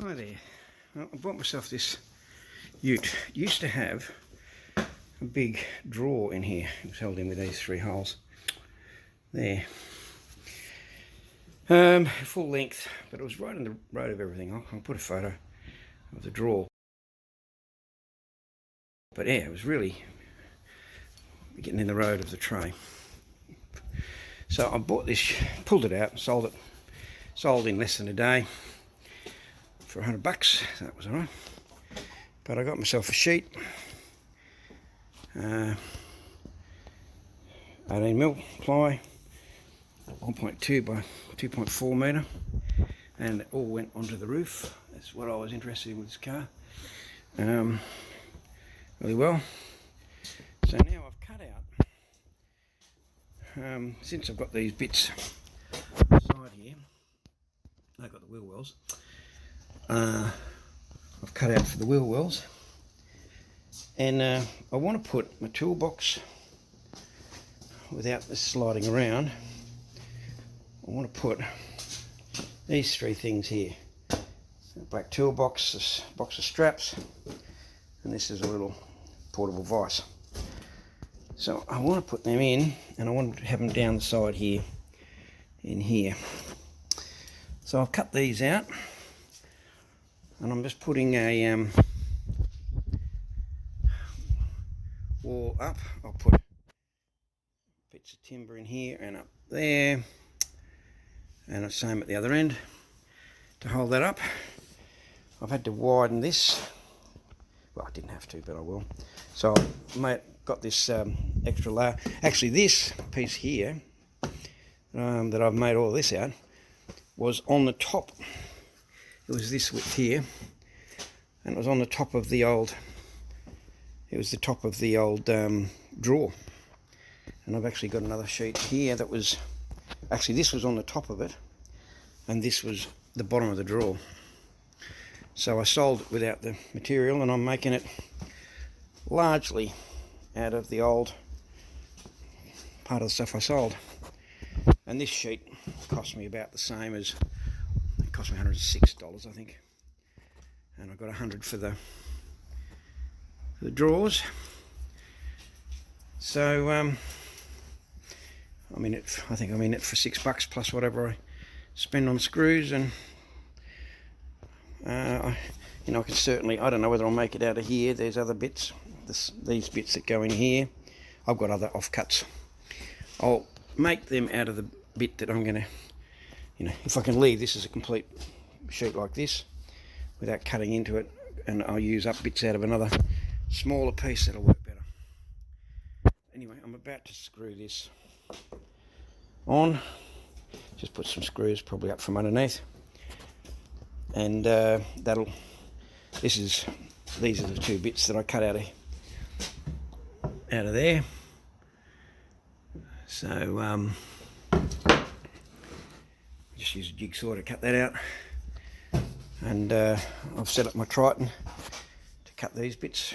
Hi there. Well, I bought myself this ute. It used to have a big drawer in here. It was held in with these three holes. There. Full length, but it was right on the road of everything. I'll put a photo of the drawer. But yeah, it was really getting in the road of the tray. So I bought this, pulled it out, sold it. Sold in less than a day for $100, so that was alright. But I got myself a sheet, 18mm ply, 1.2 by 2.4 metre, and it all went onto the roof. That's what I was interested in with this car. Really well. So now I've cut out, since I've got these bits on the side here, I've got the wheel wells. I've cut out for the wheel wells, and I want to put my toolbox, without this sliding around, I want to put these three things here. A black toolbox, this box of straps, and this is a little portable vise. So I want to put them in, and I want to have them down the side here, in here. So I've cut these out, and I'm just putting a wall up. I'll put bits of timber in here and up there, and the same at the other end to hold that up. I've had to widen this. Well, I didn't have to, but I will. So I got this extra layer. Actually, this piece here that I've made all this out was on the top. It was this width here, and it was on the top of the old, drawer. And I've actually got another sheet here that was, actually this was on the top of it, and this was the bottom of the drawer. So I sold it without the material, and I'm making it largely out of the old part of the stuff I sold. And this sheet cost me about the same as, it cost me $106, I think, and I got $100 for the drawers. So I think I'm in it for $6 plus whatever I spend on screws, and I can certainly, I don't know whether I'll make it out of here. There's other bits, these bits that go in here. I've got other offcuts. I'll make them out of the bit that I'm going to, if I can leave this as a complete sheet like this without cutting into it, and I'll use up bits out of another smaller piece, that'll work better. Anyway, I'm about to screw this on. Just put some screws probably up from underneath, and these are the two bits that I cut out of there. So just use a jigsaw to cut that out, and I've set up my Triton to cut these bits.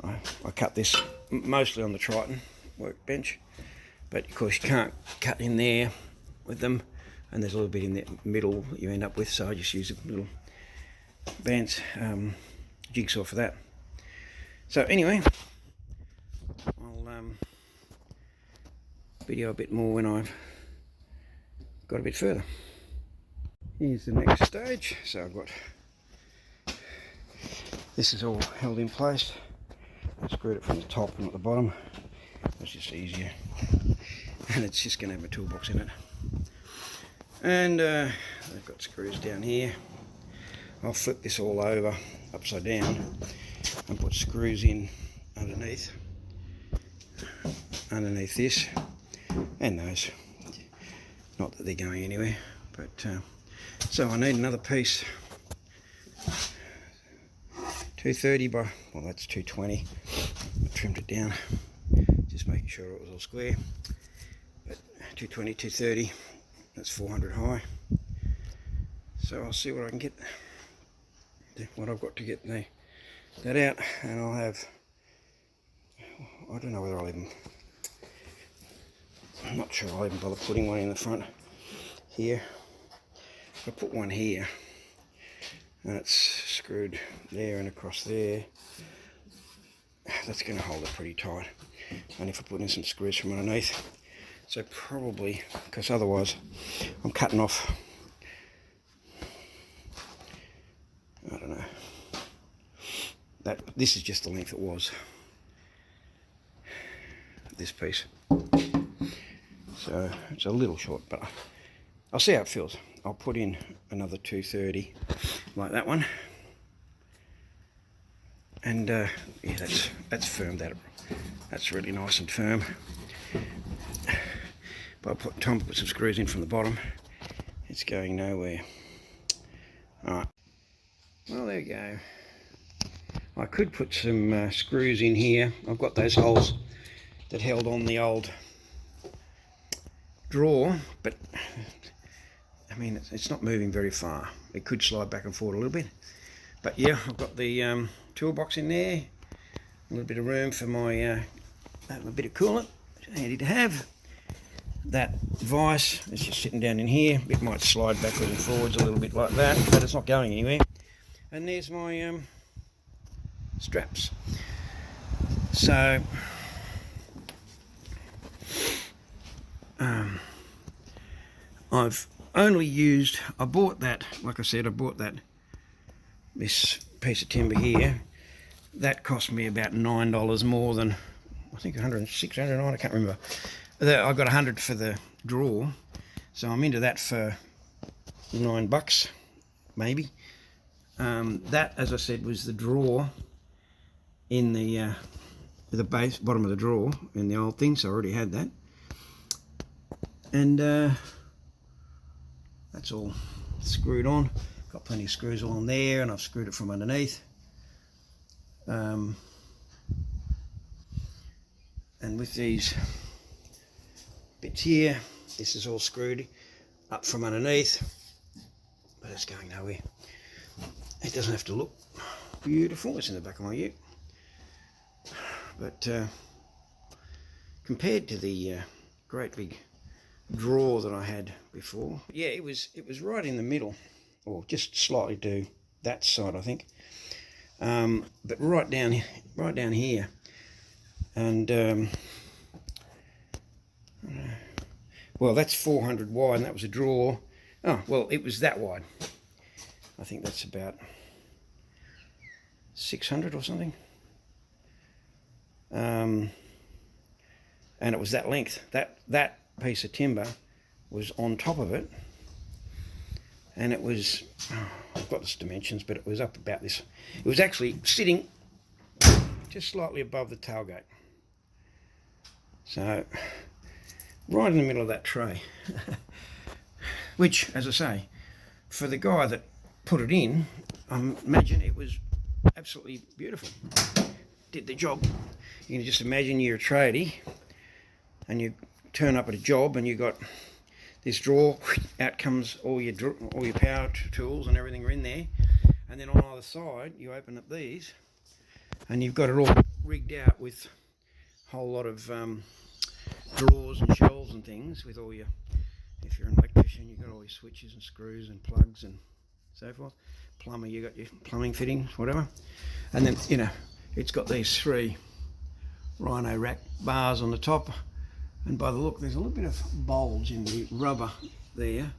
I cut this mostly on the Triton workbench, but of course you can't cut in there with them, and there's a little bit in the middle that you end up with, so I just use a little Bance jigsaw for that. So anyway, I'll video a bit more when I've got a bit further. Here's the next stage. So I've got, this is all held in place. I screwed it from the top and at the bottom. It's just easier, and it's just going to have a toolbox in it. And I've got screws down here. I'll flip this all over upside down and put screws in underneath this and those. Not that they're going anywhere, but so I need another piece. 230 by, well, that's 220. I trimmed it down, just making sure it was all square. But 220, 230, that's 400 high. So I'll see what I can get, what I've got to get that out, and I'll have, I don't know whether I'll even, I'm not sure I'll even bother putting one in the front here. If I put one here, and it's screwed there and across there. That's going to hold it pretty tight, only if I put in some screws from underneath. So probably, because otherwise I'm cutting off, I don't know, this is just the length it was, this piece. So it's a little short, but I'll see how it feels. I'll put in another 230 like that one, and yeah, that's firm. That's really nice and firm. But time to put some screws in from the bottom. It's going nowhere. Alright, well, there you go. I could put some screws in here. I've got those holes that held on the old drawer, but I mean, it's not moving very far. It could slide back and forward a little bit, but yeah, I've got the toolbox in there, a little bit of room for my a bit of coolant, handy to have. That vise is just sitting down in here. It might slide backwards and forwards a little bit like that, but it's not going anywhere. And there's my straps. So I've only used, I bought that, like I said, this piece of timber here. That cost me about $9 more than, I think 106, 109, I can't remember. I got 100 for the drawer, so I'm into that for $9 maybe. That, as I said, was the drawer in the bottom of the drawer in the old thing, so I already had that. And that's all screwed on. Got plenty of screws all on there, and I've screwed it from underneath. And with these bits here, this is all screwed up from underneath, but it's going nowhere. It doesn't have to look beautiful. It's in the back of my ute, but compared to the great big drawer that I had before, yeah, it was right in the middle, or just slightly to that side, I think. But right down here, and well, that's 400 wide, and that was a drawer. Oh, well, it was that wide. I think that's about 600 or something. And it was that length. That piece of timber was on top of it, and it was, I've got the dimensions, but it was up about this. It was actually sitting just slightly above the tailgate. So, right in the middle of that tray. Which, as I say, for the guy that put it in, I imagine it was absolutely beautiful. Did the job. You can just imagine you're a tradie and you turn up at a job and you got this drawer, out comes all your power tools and everything are in there, and then on either side you open up these and you've got it all rigged out with a whole lot of drawers and shelves and things with all your, if you're an electrician, you've got all your switches and screws and plugs and so forth. Plumber, you got your plumbing fittings, whatever. And then, you know, it's got these 3 rhino rack bars on the top, and by the look, there's a little bit of bulge in the rubber there.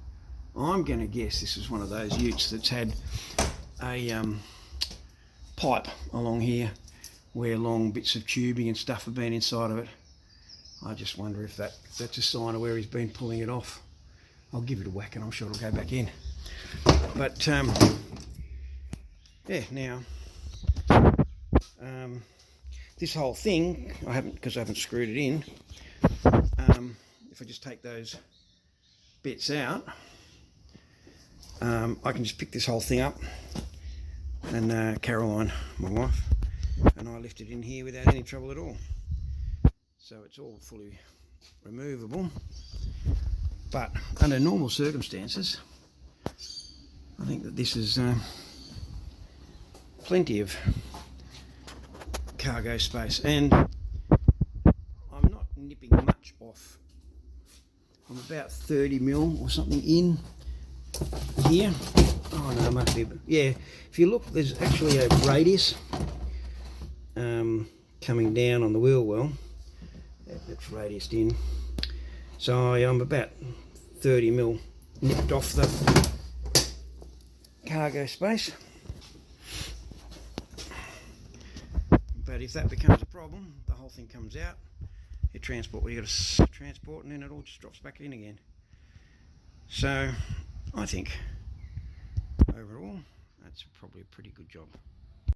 I'm going to guess this is one of those utes that's had a pipe along here where long bits of tubing and stuff have been inside of it. I just wonder if that's a sign of where he's been pulling it off. I'll give it a whack and I'm sure it'll go back in. But yeah, now this whole thing, because I haven't screwed it in. If I just take those bits out, I can just pick this whole thing up, and Caroline, my wife, and I lift it in here without any trouble at all. So it's all fully removable. But under normal circumstances, I think that this is plenty of cargo space, and I'm not nipping much off. I'm about 30 mil or something in here. Oh no, it must be. Yeah, if you look, there's actually a radius coming down on the wheel well. That's radiused in. So I'm about 30 mil nipped off the cargo space. But if that becomes a problem, the whole thing comes out. You transport what you got to transport, and then it all just drops back in again. So I think overall that's probably a pretty good job.